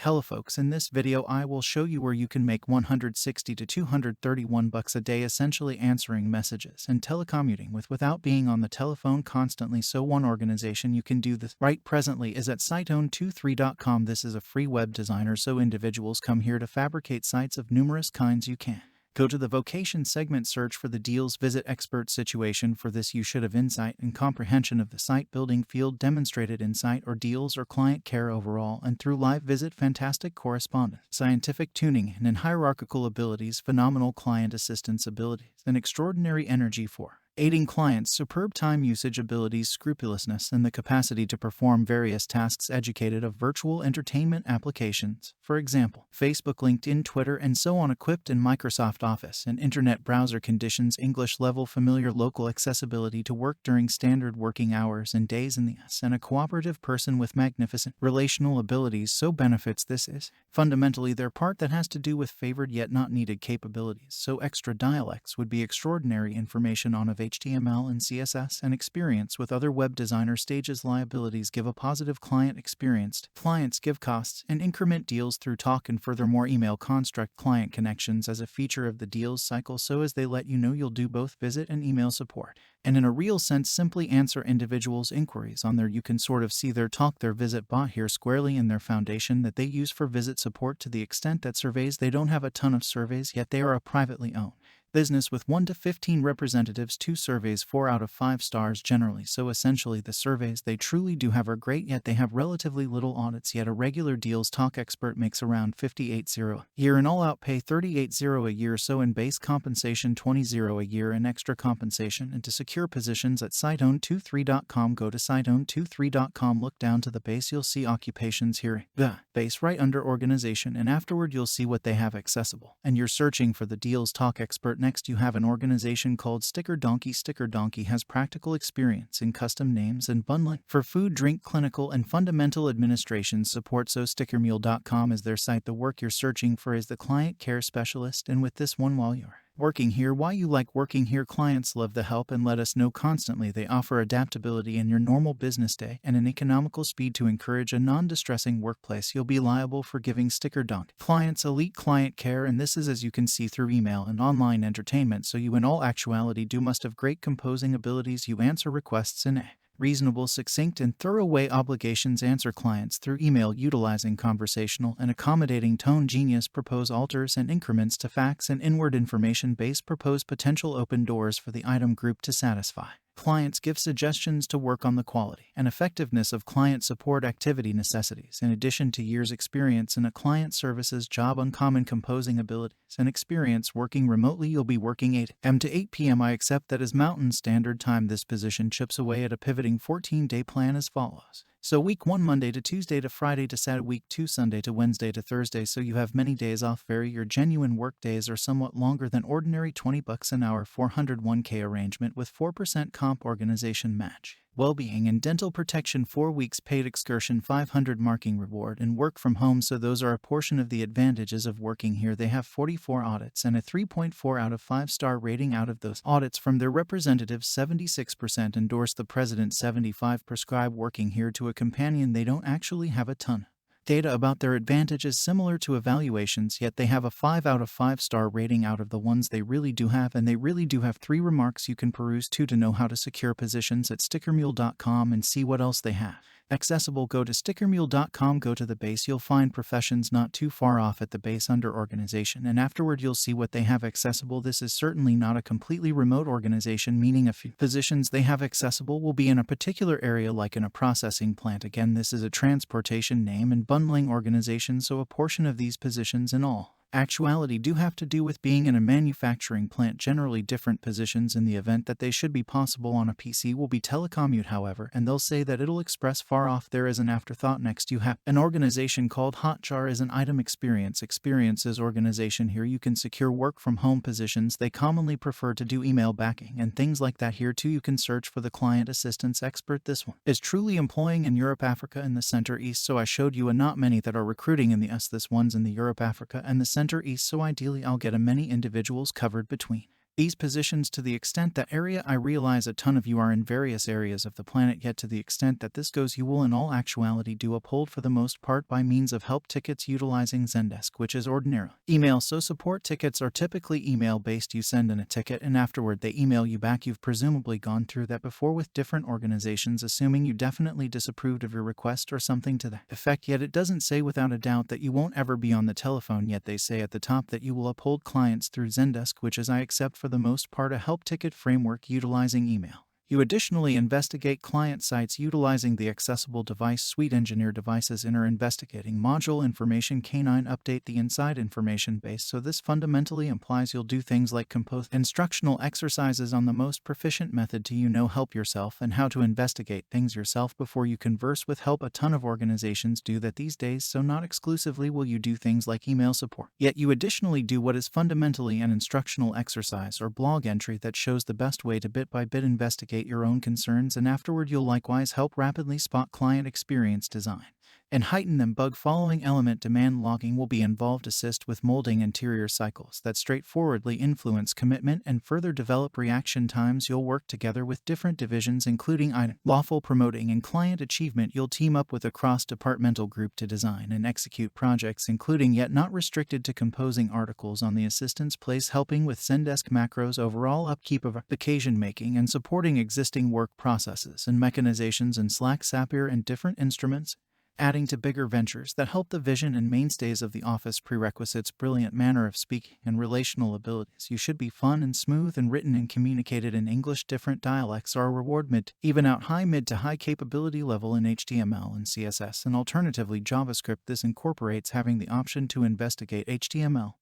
Hello folks, in this video I will show you where you can make $160 to $231 a day essentially answering messages and telecommuting without being on the telephone constantly. So one organization you can do this right presently is at siteown23.com. This is a free web designer, so individuals come here to fabricate sites of numerous kinds. You can go to the vocation segment, search for the deals, visit expert situation. For this you should have insight and comprehension of the site building field, demonstrated insight or deals or client care overall, and through live visit fantastic correspondence, scientific tuning and hierarchical abilities, phenomenal client assistance abilities, and extraordinary energy for aiding clients, superb time usage abilities, scrupulousness, and the capacity to perform various tasks, educated of virtual entertainment applications, for example, Facebook, LinkedIn, Twitter, and so on, equipped in Microsoft Office and Internet browser conditions, English level, familiar local accessibility to work during standard working hours and days in the US, and a cooperative person with magnificent relational abilities. So benefits, this is fundamentally their part that has to do with favored yet not needed capabilities. So extra dialects would be extraordinary information on of HTML and CSS, and experience with other web designer stages. Liabilities give a positive client experience. Clients give costs and increment deals through talk, and furthermore email construct client connections as a feature of the deals cycle, so as they let you know you'll do both visit and email support. And in a real sense, simply answer individuals' inquiries on there. You can sort of see their talk, their visit bot here squarely in their foundation that they use for visit support, to the extent that surveys, they don't have a ton of surveys, yet they are a privately owned business with 1 to 15 representatives, 2 surveys, 4 out of 5 stars generally. So essentially the surveys they truly do have are great, yet they have relatively little audits. Yet a regular deals talk expert makes around $58,000 a year in all-out pay, $38,000 a year, so in base compensation $20,000 a year in extra compensation. And to secure positions at siteown23.com, go to siteown23.com, look down to the base, you'll see occupations here, the base right under organization, and afterward you'll see what they have accessible. And you're searching for the deals talk expert. Next you have an organization called Sticker Donkey. Sticker Donkey has practical experience in custom names and bundling for food, drink, clinical, and fundamental administration support. So stickermule.com is their site. The work you're searching for is the client care specialist, and with this one, while you're working here, why you like working here, clients love the help and let us know constantly. They offer adaptability in your normal business day and an economical speed to encourage a non-distressing workplace. You'll be liable for giving Sticker Donkey clients elite client care, and this is, as you can see, through email and online entertainment. So you in all actuality do must have great composing abilities. You answer requests in a reasonable, succinct, and thorough way. Obligations: answer clients through email utilizing conversational and accommodating tone. Genius: propose alters and increments to facts and inward information base. Propose potential open doors for the item group to satisfy clients. Give suggestions to work on the quality and effectiveness of client support activity necessities. In addition to years experience in a client services job, uncommon composing abilities and experience working remotely. You'll be working 8 a.m. to 8 p.m. I accept that as Mountain Standard Time. This position chips away at a pivoting 14-day plan as follows. So week 1 Monday to Tuesday to Friday to Saturday, week 2 Sunday to Wednesday to Thursday, so you have many days off. Vary your genuine work days are somewhat longer than ordinary. $20 an hour, 401k arrangement with 4% comp. Organization match well-being and dental protection, 4 weeks paid excursion, 500 marking reward, and work from home. So those are a portion of the advantages of working here. They have 44 audits and a 3.4 out of 5 star rating. Out of those audits from their representatives, 76% endorse the president, 75 prescribe working here to a companion. They don't actually have a ton data about their advantages similar to evaluations, yet they have a 5 out of 5 star rating out of the ones they really do have. And they really do have 3 remarks you can peruse to know how to secure positions at stickermule.com and see what else they have accessible. Go to stickermule.com, go to the base, you'll find professions not too far off at the base under organization, and afterward you'll see what they have accessible. This is certainly not a completely remote organization, meaning a few positions they have accessible will be in a particular area, like in a processing plant. Again, this is a transportation name and bundling organization, so a portion of these positions in all actuality do have to do with being in a manufacturing plant. Generally different positions in the event that they should be possible on a PC will be telecommute, however, and they'll say that it'll express far off there as an afterthought. Next you have an organization called Hotjar as an item experiences organization. Here you can secure work from home positions. They commonly prefer to do email backing and things like that. Here too you can search for the client assistance expert. This one is truly employing in Europe, Africa, and the Center East. So I showed you a not many that are recruiting in the US. This one's in the Europe, Africa, and the Center East, so ideally I'll get a many individuals covered between these positions to the extent that area. I realize a ton of you are in various areas of the planet, yet to the extent that this goes, you will in all actuality do uphold for the most part by means of help tickets utilizing Zendesk, which is ordinarily email. So support tickets are typically email based. You send in a ticket and afterward they email you back. You've presumably gone through that before with different organizations, assuming you definitely disapproved of your request or something to that effect, yet it doesn't say without a doubt that you won't ever be on the telephone, yet they say at the top that you will uphold clients through Zendesk, which is, I accept, for the most part a help ticket framework utilizing email. You additionally investigate client sites utilizing the Accessible Device Suite. Engineer devices inner investigating module information canine update the inside information base. So this fundamentally implies you'll do things like compose instructional exercises on the most proficient method to help yourself and how to investigate things yourself before you converse with help. A ton of organizations do that these days, so not exclusively will you do things like email support, yet you additionally do what is fundamentally an instructional exercise or blog entry that shows the best way to bit by bit investigate your own concerns, and afterward you'll likewise help rapidly spot client experience design and heighten them. Bug following element demand logging will be involved. Assist with molding interior cycles that straightforwardly influence commitment and further develop reaction times. You'll work together with different divisions including lawful promoting and client achievement. You'll team up with a cross-departmental group to design and execute projects including yet not restricted to composing articles on the assistance place, helping with Zendesk macros, overall upkeep of application making, and supporting existing work processes and mechanizations in Slack, Zapier, and different instruments. Adding to bigger ventures that help the vision and mainstays of the office. Prerequisites: brilliant manner of speaking and relational abilities. You should be fun and smooth and written and communicated in English. Different dialects are a reward. Even out mid to high capability level in HTML and CSS, and alternatively JavaScript. This incorporates having the option to investigate HTML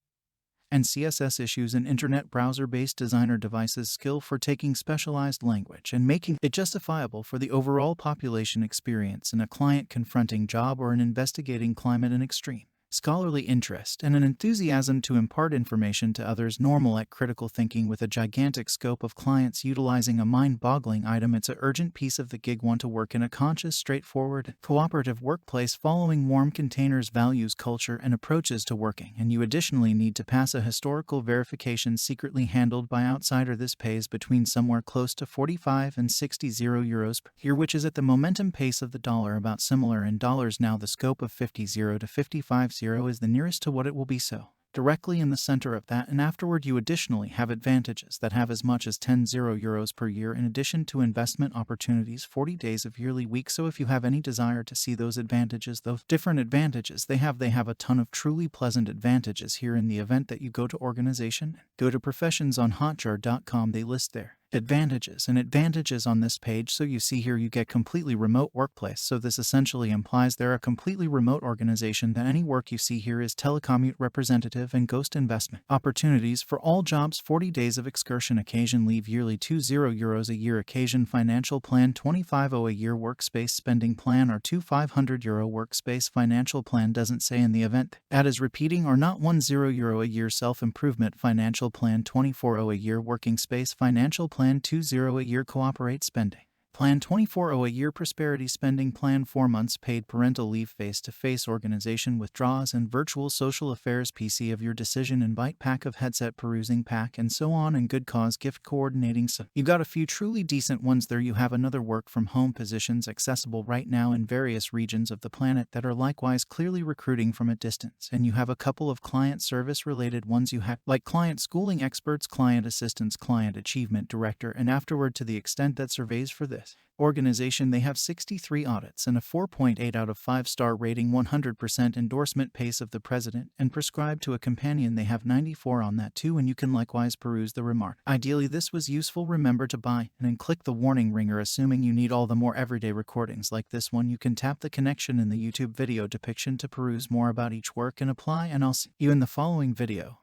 and CSS issues in internet browser-based designer devices. Skill for taking specialized language and making it justifiable for the overall population experience in a client-confronting job or an investigating climate. And extreme scholarly interest and an enthusiasm to impart information to others. Normal at critical thinking with a gigantic scope of clients utilizing a mind-boggling item. It's an urgent piece of the gig. Want to work in a conscious, straightforward, cooperative workplace following warm containers, values, culture, and approaches to working, and you additionally need to pass a historical verification secretly handled by outsider. This pays between somewhere close to 45 and 60 euros per year, which is at the momentum pace of the dollar, about similar in dollars now. The scope of 50 to 55 is the nearest to what it will be, so directly in the center of that. And afterward you additionally have advantages that have as much as 10 euros per year in addition to investment opportunities, 40 days of yearly week. So if you have any desire to see those advantages, those different advantages they have a ton of truly pleasant advantages here. In the event that you go to organization, go to professions on hotjar.com, they list their advantages on this page. So you see here you get completely remote workplace. So this essentially implies they're a completely remote organization, that any work you see here is telecommute representative and ghost investment opportunities for all jobs. 40 days of excursion occasion leave yearly 20 euros a year occasion financial plan 25 a year workspace spending plan or 500 euro workspace financial plan doesn't say in the event that is repeating or not 10 euro a year self-improvement financial plan 24 a year working space financial plan 20 a year cooperate spending plan 24 a year prosperity spending plan 4 months paid parental leave face-to-face organization withdrawals and virtual social affairs PC of your decision invite pack of headset perusing pack and so on and good cause gift coordinating. So you got a few truly decent ones there. You have another work from home positions accessible right now in various regions of the planet that are likewise clearly recruiting from a distance, and you have a couple of client service related ones you have like client schooling experts, client assistants, client achievement director, and afterward to the extent that surveys for this organization they have 63 audits and a 4.8 out of 5 star rating, 100% endorsement pace of the president, and prescribed to a companion they have 94 on that too, and you can likewise peruse the remark. Ideally this was useful, remember to buy and then click the warning ringer. Assuming you need all the more everyday recordings like this one, you can tap the connection in the YouTube video depiction to peruse more about each work and apply, and I'll see you in the following video.